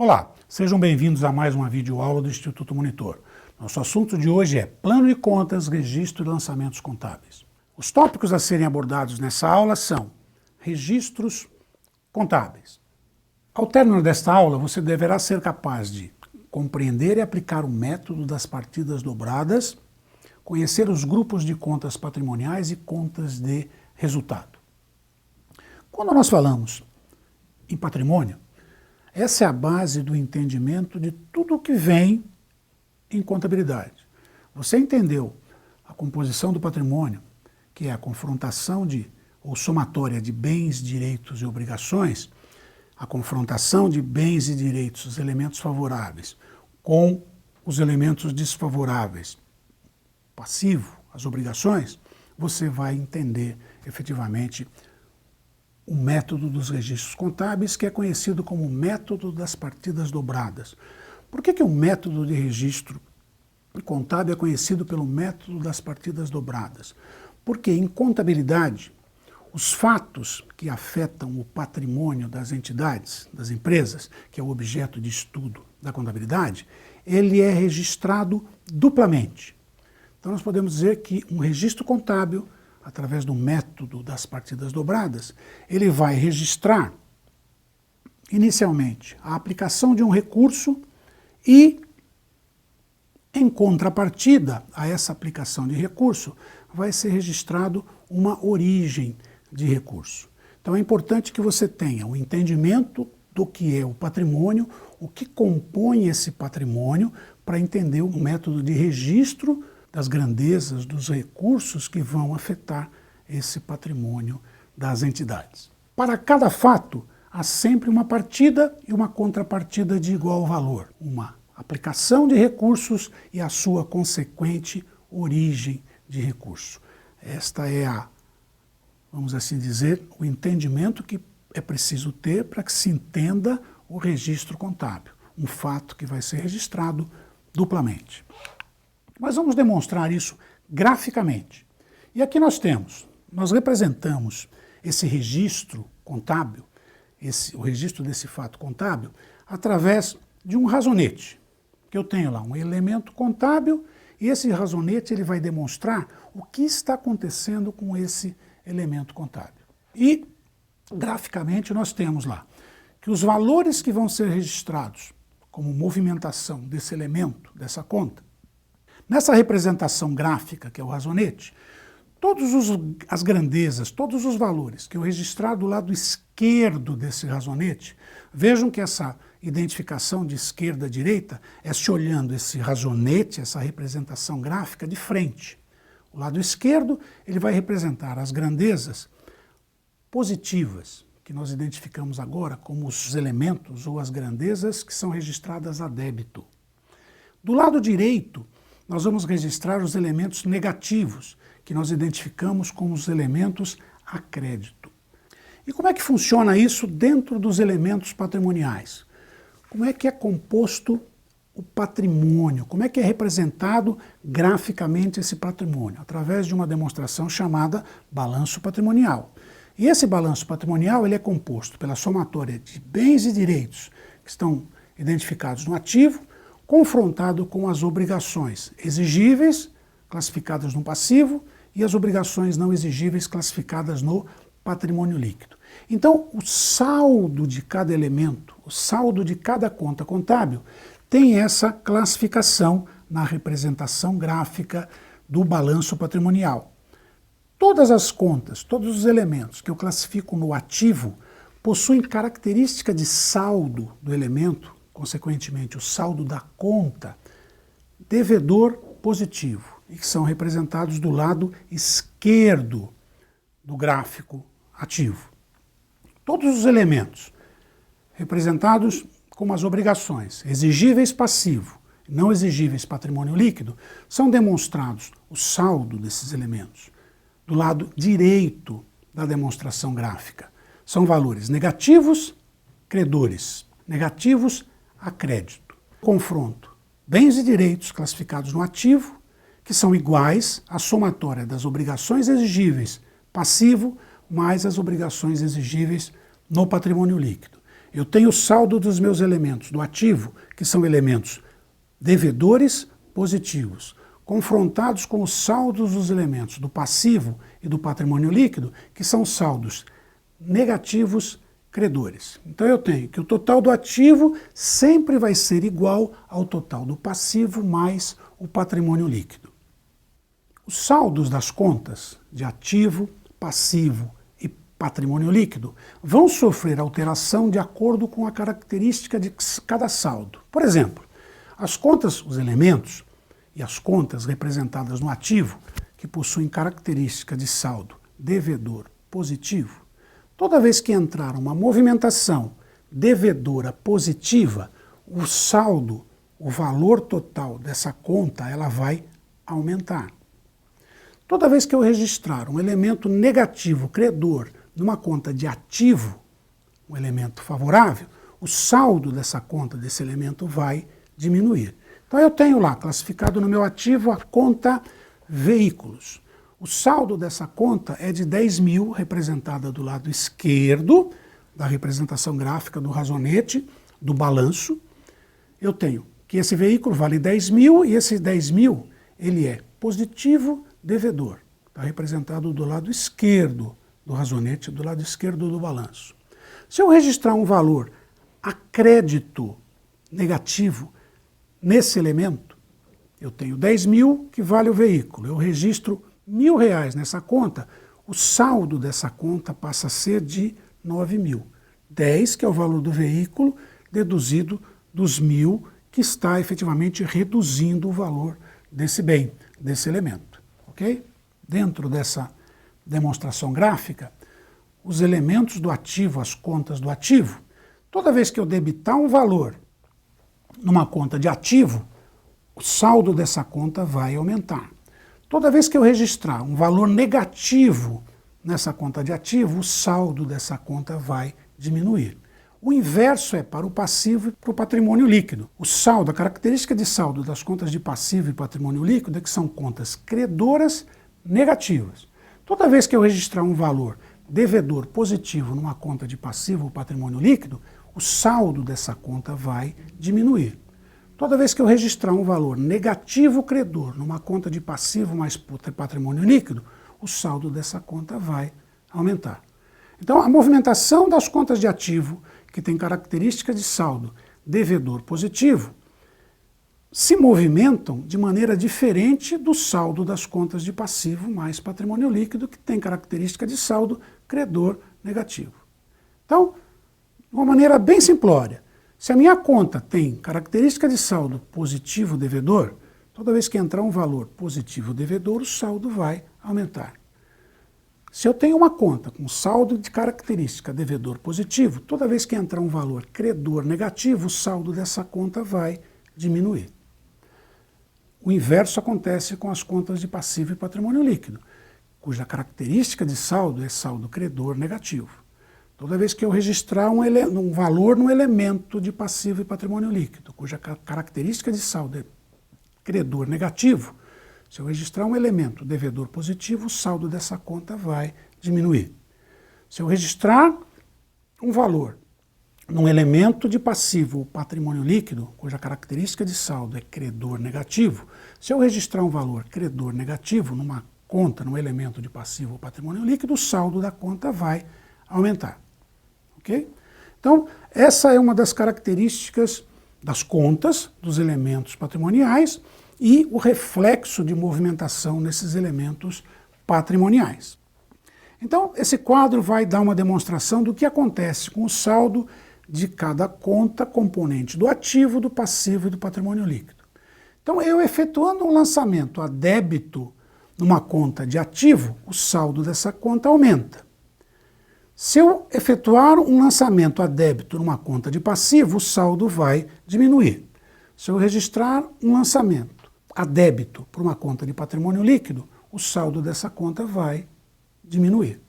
Olá, sejam bem-vindos a mais uma videoaula do Instituto Monitor. Nosso assunto de hoje é Plano de Contas, Registro e Lançamentos Contábeis. Os tópicos a serem abordados nessa aula são registros contábeis. Ao término desta aula, você deverá ser capaz de compreender e aplicar o método das partidas dobradas, conhecer os grupos de contas patrimoniais e contas de resultado. Quando nós falamos em patrimônio, essa é a base do entendimento de tudo o que vem em contabilidade. Você entendeu a composição do patrimônio, que é a confrontação ou somatória de bens, direitos e obrigações, a confrontação de bens e direitos, os elementos favoráveis, com os elementos desfavoráveis, passivo, as obrigações, você vai entender efetivamente o método dos registros contábeis, que é conhecido como o método das partidas dobradas. Por que o método de registro contábil é conhecido pelo método das partidas dobradas? Porque em contabilidade, os fatos que afetam o patrimônio das entidades, das empresas, que é o objeto de estudo da contabilidade, ele é registrado duplamente. Então nós podemos dizer que um registro contábil, através do método das partidas dobradas, ele vai registrar, inicialmente, a aplicação de um recurso e, em contrapartida a essa aplicação de recurso, vai ser registrado uma origem de recurso. Então é importante que você tenha o entendimento do que é o patrimônio, o que compõe esse patrimônio, para entender o método de registro das grandezas, dos recursos que vão afetar esse patrimônio das entidades. Para cada fato, há sempre uma partida e uma contrapartida de igual valor, uma aplicação de recursos e a sua consequente origem de recurso. Esta é vamos assim dizer, o entendimento que é preciso ter para que se entenda o registro contábil, um fato que vai ser registrado duplamente. Mas vamos demonstrar isso graficamente. E aqui nós representamos esse registro contábil, o registro desse fato contábil, através de um razonete, que eu tenho lá um elemento contábil, e esse razonete ele vai demonstrar o que está acontecendo com esse elemento contábil. E, graficamente, nós temos lá que os valores que vão ser registrados como movimentação desse elemento, dessa conta, nessa representação gráfica, que é o razonete, todas as grandezas, todos os valores que eu registrar do lado esquerdo desse razonete, vejam que essa identificação de esquerda a direita é se olhando esse razonete, essa representação gráfica de frente. O lado esquerdo ele vai representar as grandezas positivas, que nós identificamos agora como os elementos ou as grandezas que são registradas a débito. Do lado direito, nós vamos registrar os elementos negativos, que nós identificamos como os elementos a crédito. E como é que funciona isso dentro dos elementos patrimoniais? Como é que é composto o patrimônio? Como é que é representado graficamente esse patrimônio? Através de uma demonstração chamada balanço patrimonial. E esse balanço patrimonial ele é composto pela somatória de bens e direitos que estão identificados no ativo, confrontado com as obrigações exigíveis, classificadas no passivo, e as obrigações não exigíveis, classificadas no patrimônio líquido. Então, o saldo de cada elemento, o saldo de cada conta contábil, tem essa classificação na representação gráfica do balanço patrimonial. Todas as contas, todos os elementos que eu classifico no ativo, possuem característica de saldo do elemento, consequentemente, o saldo da conta, devedor positivo, e que são representados do lado esquerdo do gráfico ativo. Todos os elementos representados como as obrigações exigíveis passivo, não exigíveis patrimônio líquido, são demonstrados o saldo desses elementos do lado direito da demonstração gráfica. São valores negativos, credores, negativos, a crédito. Confronto bens e direitos classificados no ativo, que são iguais à somatória das obrigações exigíveis passivo mais as obrigações exigíveis no patrimônio líquido. Eu tenho o saldo dos meus elementos do ativo, que são elementos devedores positivos, confrontados com os saldos dos elementos do passivo e do patrimônio líquido, que são saldos negativos credores. Então eu tenho que o total do ativo sempre vai ser igual ao total do passivo mais o patrimônio líquido. Os saldos das contas de ativo, passivo e patrimônio líquido vão sofrer alteração de acordo com a característica de cada saldo. Por exemplo, as contas, os elementos e as contas representadas no ativo, que possuem característica de saldo devedor positivo, toda vez que entrar uma movimentação devedora positiva, o saldo, o valor total dessa conta, ela vai aumentar. Toda vez que eu registrar um elemento negativo credor numa conta de ativo, um elemento favorável, o saldo dessa conta, desse elemento, vai diminuir. Então eu tenho lá, classificado no meu ativo, a conta veículos. O saldo dessa conta é de 10 mil, representada do lado esquerdo da representação gráfica do razonete, do balanço. Eu tenho que esse veículo vale 10 mil e esse 10 mil ele é positivo devedor. Está representado do lado esquerdo do razonete, do lado esquerdo do balanço. Se eu registrar um valor a crédito negativo nesse elemento, eu tenho 10 mil que vale o veículo, eu registro R$1.000 nessa conta, o saldo dessa conta passa a ser de 9 mil. 10, que é o valor do veículo, deduzido dos 1.000, que está efetivamente reduzindo o valor desse bem, desse elemento. Ok? Dentro dessa demonstração gráfica, os elementos do ativo, as contas do ativo, toda vez que eu debitar um valor numa conta de ativo, o saldo dessa conta vai aumentar. Toda vez que eu registrar um valor negativo nessa conta de ativo, o saldo dessa conta vai diminuir. O inverso é para o passivo e para o patrimônio líquido. O saldo, a característica de saldo das contas de passivo e patrimônio líquido é que são contas credoras negativas. Toda vez que eu registrar um valor devedor positivo numa conta de passivo ou patrimônio líquido, o saldo dessa conta vai diminuir. Toda vez que eu registrar um valor negativo credor numa conta de passivo mais patrimônio líquido, o saldo dessa conta vai aumentar. Então, a movimentação das contas de ativo, que tem característica de saldo devedor positivo, se movimentam de maneira diferente do saldo das contas de passivo mais patrimônio líquido, que tem característica de saldo credor negativo. Então, de uma maneira bem simplória, se a minha conta tem característica de saldo positivo devedor, toda vez que entrar um valor positivo devedor, o saldo vai aumentar. Se eu tenho uma conta com saldo de característica devedor positivo, toda vez que entrar um valor credor negativo, o saldo dessa conta vai diminuir. O inverso acontece com as contas de passivo e patrimônio líquido, cuja característica de saldo é saldo credor negativo. Toda vez que eu registrar um valor no elemento de passivo e patrimônio líquido, cuja característica de saldo é credor negativo, se eu registrar um elemento devedor positivo, o saldo dessa conta vai diminuir. Se eu registrar um valor num elemento de passivo ou patrimônio líquido, cuja característica de saldo é credor negativo, se eu registrar um valor credor negativo numa conta, num elemento de passivo ou patrimônio líquido, o saldo da conta vai aumentar. Ok? Então, essa é uma das características das contas, dos elementos patrimoniais e o reflexo de movimentação nesses elementos patrimoniais. Então, esse quadro vai dar uma demonstração do que acontece com o saldo de cada conta componente do ativo, do passivo e do patrimônio líquido. Então, eu efetuando um lançamento a débito numa conta de ativo, o saldo dessa conta aumenta. Se eu efetuar um lançamento a débito numa conta de passivo, o saldo vai diminuir. Se eu registrar um lançamento a débito por uma conta de patrimônio líquido, o saldo dessa conta vai diminuir.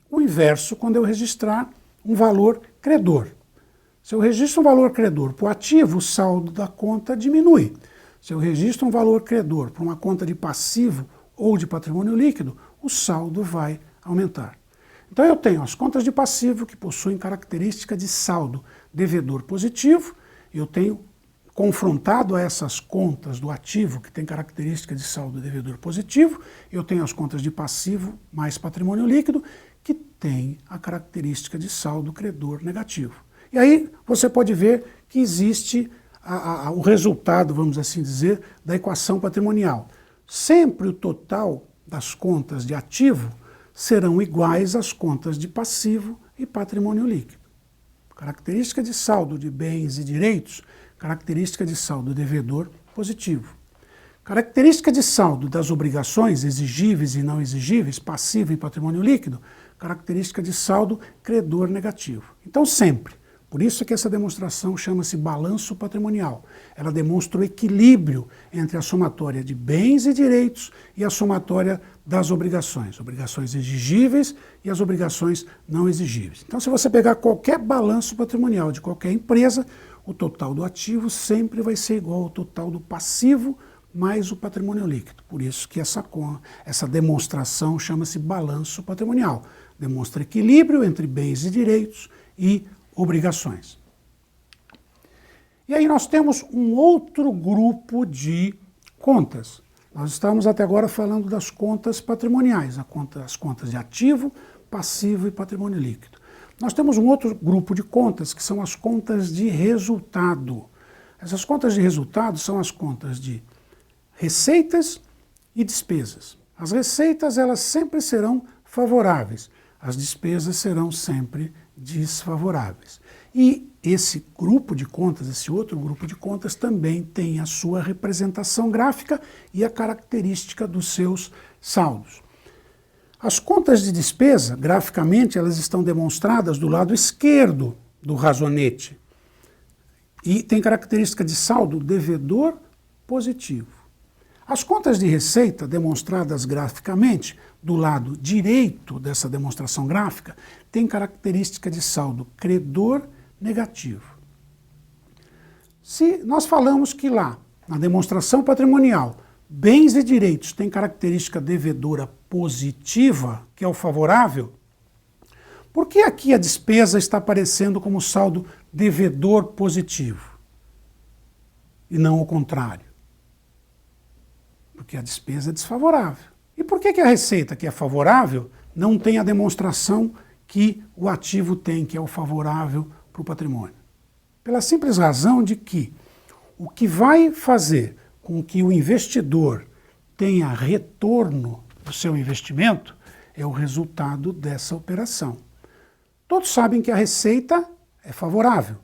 O inverso quando eu registrar um valor credor. Se eu registro um valor credor para o ativo, o saldo da conta diminui. Se eu registro um valor credor para uma conta de passivo ou de patrimônio líquido, o saldo vai aumentar. Então eu tenho as contas de passivo que possuem característica de saldo devedor positivo, eu tenho confrontado a essas contas do ativo que tem característica de saldo devedor positivo, eu tenho as contas de passivo mais patrimônio líquido que tem a característica de saldo credor negativo. E aí você pode ver que existe o resultado, vamos assim dizer, da equação patrimonial. Sempre o total das contas de ativo serão iguais às contas de passivo e patrimônio líquido. Característica de saldo de bens e direitos, característica de saldo devedor positivo. Característica de saldo das obrigações exigíveis e não exigíveis, passivo e patrimônio líquido, característica de saldo credor negativo. Então sempre. Por isso é que essa demonstração chama-se balanço patrimonial. Ela demonstra o equilíbrio entre a somatória de bens e direitos e a somatória das obrigações exigíveis e as obrigações não exigíveis. Então, se você pegar qualquer balanço patrimonial de qualquer empresa, o total do ativo sempre vai ser igual ao total do passivo mais o patrimônio líquido. Por isso que essa demonstração chama-se balanço patrimonial. Demonstra equilíbrio entre bens e direitos e obrigações. E aí nós temos um outro grupo de contas. Nós estamos até agora falando das contas patrimoniais, as contas de ativo, passivo e patrimônio líquido. Nós temos um outro grupo de contas que são as contas de resultado. Essas contas de resultado são as contas de receitas e despesas. As receitas elas sempre serão favoráveis, as despesas serão sempre desfavoráveis. E esse grupo de contas, esse outro grupo de contas também tem a sua representação gráfica e a característica dos seus saldos. As contas de despesa, graficamente, elas estão demonstradas do lado esquerdo do razonete e tem característica de saldo devedor positivo. As contas de receita, demonstradas graficamente do lado direito dessa demonstração gráfica, têm característica de saldo credor negativo. Se nós falamos que lá, na demonstração patrimonial, bens e direitos têm característica devedora positiva, que é o favorável, por que aqui a despesa está aparecendo como saldo devedor positivo e não o contrário? Porque a despesa é desfavorável. E por que a receita, que é favorável, não tem a demonstração que o ativo tem, que é o favorável para o patrimônio? Pela simples razão de que o que vai fazer com que o investidor tenha retorno do seu investimento é o resultado dessa operação. Todos sabem que a receita é favorável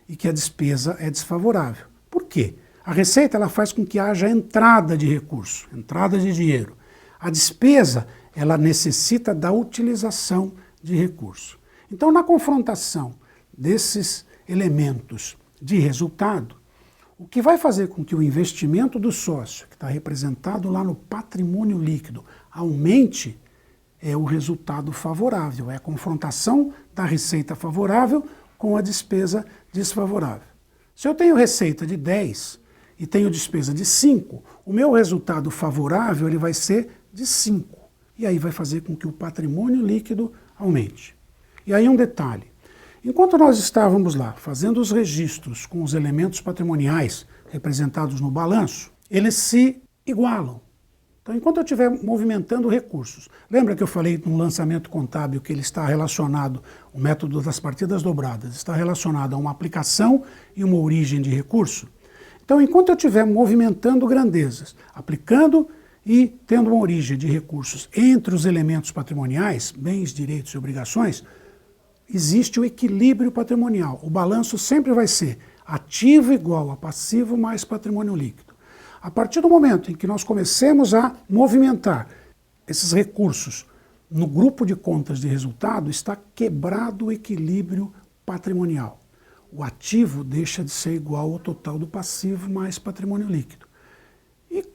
e que a despesa é desfavorável. Por quê? A receita ela faz com que haja entrada de recurso, entrada de dinheiro. A despesa ela necessita da utilização de recurso. Então, na confrontação desses elementos de resultado, o que vai fazer com que o investimento do sócio, que está representado lá no patrimônio líquido, aumente é o resultado favorável, é a confrontação da receita favorável com a despesa desfavorável. Se eu tenho receita de 10 e tenho despesa de 5, o meu resultado favorável ele vai ser de 5. E aí vai fazer com que o patrimônio líquido aumente. E aí um detalhe. Enquanto nós estávamos lá fazendo os registros com os elementos patrimoniais representados no balanço, eles se igualam. Então, enquanto eu estiver movimentando recursos, lembra que eu falei no lançamento contábil que ele está relacionado, o método das partidas dobradas, está relacionado a uma aplicação e uma origem de recurso? Então, enquanto eu estiver movimentando grandezas, aplicando e tendo uma origem de recursos entre os elementos patrimoniais, bens, direitos e obrigações, existe o equilíbrio patrimonial. O balanço sempre vai ser ativo igual a passivo mais patrimônio líquido. A partir do momento em que nós comecemos a movimentar esses recursos no grupo de contas de resultado, está quebrado o equilíbrio patrimonial. O ativo deixa de ser igual ao total do passivo mais patrimônio líquido. E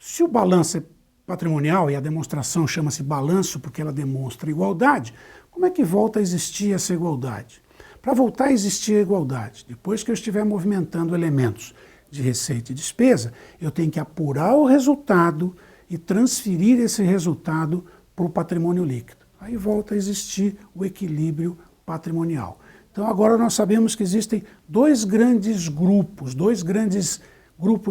se o balanço é patrimonial, e a demonstração chama-se balanço porque ela demonstra igualdade, como é que volta a existir essa igualdade? Para voltar a existir a igualdade, depois que eu estiver movimentando elementos de receita e despesa, eu tenho que apurar o resultado e transferir esse resultado para o patrimônio líquido. Aí volta a existir o equilíbrio patrimonial. Então agora nós sabemos que existem dois grandes grupos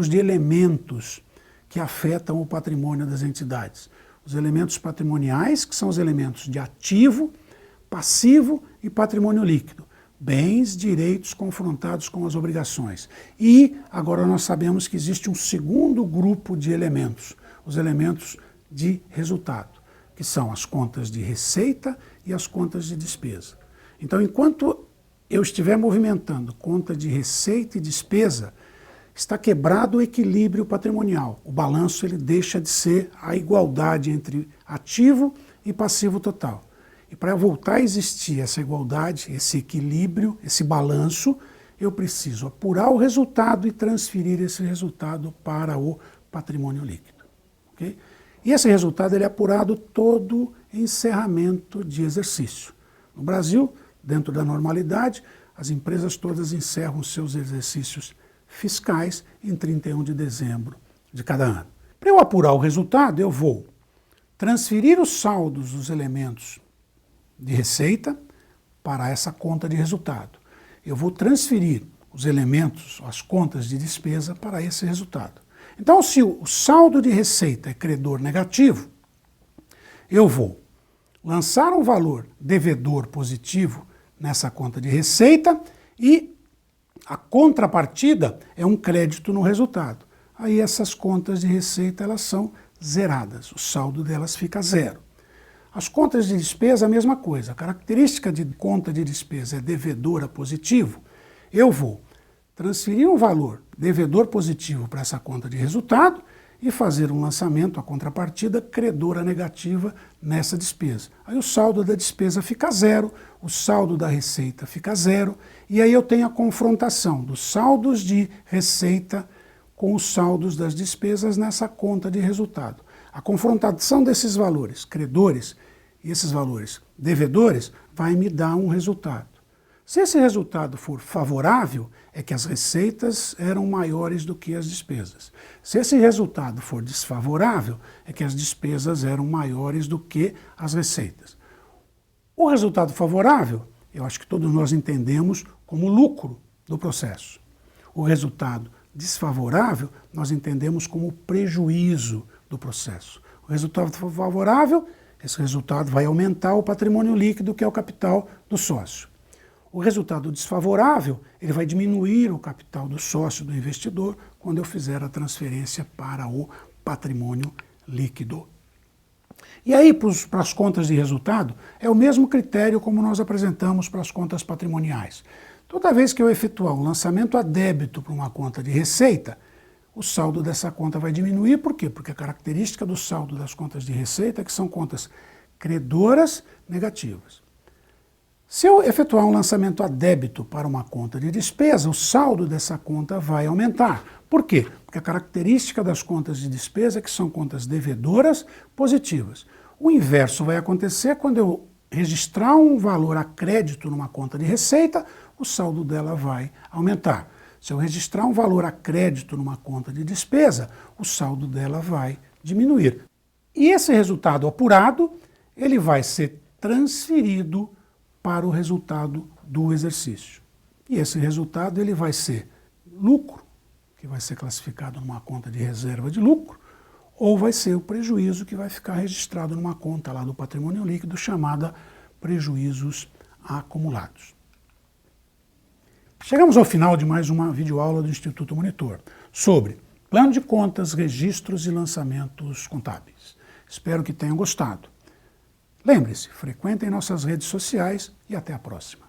de elementos que afetam o patrimônio das entidades. Os elementos patrimoniais, que são os elementos de ativo, passivo e patrimônio líquido. Bens, direitos confrontados com as obrigações. E agora nós sabemos que existe um segundo grupo de elementos, os elementos de resultado, que são as contas de receita e as contas de despesa. Então, enquanto eu estiver movimentando conta de receita e despesa, está quebrado o equilíbrio patrimonial. O balanço ele deixa de ser a igualdade entre ativo e passivo total. E para voltar a existir essa igualdade, esse equilíbrio, esse balanço, eu preciso apurar o resultado e transferir esse resultado para o patrimônio líquido. Okay? E esse resultado ele é apurado todo encerramento de exercício. No Brasil, dentro da normalidade, as empresas todas encerram seus exercícios fiscais em 31 de dezembro de cada ano. Para eu apurar o resultado, eu vou transferir os saldos dos elementos de receita para essa conta de resultado. Eu vou transferir os elementos, as contas de despesa para esse resultado. Então, se o saldo de receita é credor negativo, eu vou lançar um valor devedor positivo nessa conta de receita e a contrapartida é um crédito no resultado. Aí essas contas de receita elas são zeradas, o saldo delas fica zero. As contas de despesa, a mesma coisa. A característica de conta de despesa é devedora positivo. Eu vou transferir um valor devedor positivo para essa conta de resultado e fazer um lançamento, a contrapartida, credora negativa nessa despesa. Aí o saldo da despesa fica zero, o saldo da receita fica zero, e aí eu tenho a confrontação dos saldos de receita com os saldos das despesas nessa conta de resultado. A confrontação desses valores credores e esses valores devedores vai me dar um resultado. Se esse resultado for favorável, é que as receitas eram maiores do que as despesas. Se esse resultado for desfavorável, é que as despesas eram maiores do que as receitas. O resultado favorável, eu acho que todos nós entendemos como lucro do processo. O resultado desfavorável, nós entendemos como prejuízo do proceso. O resultado favorável, esse resultado vai aumentar o patrimônio líquido, que é o capital do sócio. O resultado desfavorável, ele vai diminuir o capital do sócio, do investidor, quando eu fizer a transferência para o patrimônio líquido. E aí, para as contas de resultado, é o mesmo critério como nós apresentamos para as contas patrimoniais. Toda vez que eu efetuar um lançamento a débito para uma conta de receita, o saldo dessa conta vai diminuir. Por quê? Porque a característica do saldo das contas de receita é que são contas credoras negativas. Se eu efetuar um lançamento a débito para uma conta de despesa, o saldo dessa conta vai aumentar. Por quê? Porque a característica das contas de despesa é que são contas devedoras positivas. O inverso vai acontecer quando eu registrar um valor a crédito numa conta de receita, o saldo dela vai aumentar. Se eu registrar um valor a crédito numa conta de despesa, o saldo dela vai diminuir. E esse resultado apurado, ele vai ser transferido para o resultado do exercício. E esse resultado ele vai ser lucro, que vai ser classificado numa conta de reserva de lucro, ou vai ser o prejuízo que vai ficar registrado numa conta lá do patrimônio líquido chamada prejuízos acumulados. Chegamos ao final de mais uma videoaula do Instituto Monitor sobre plano de contas, registros e lançamentos contábeis. Espero que tenham gostado. Lembre-se, frequentem nossas redes sociais e até a próxima.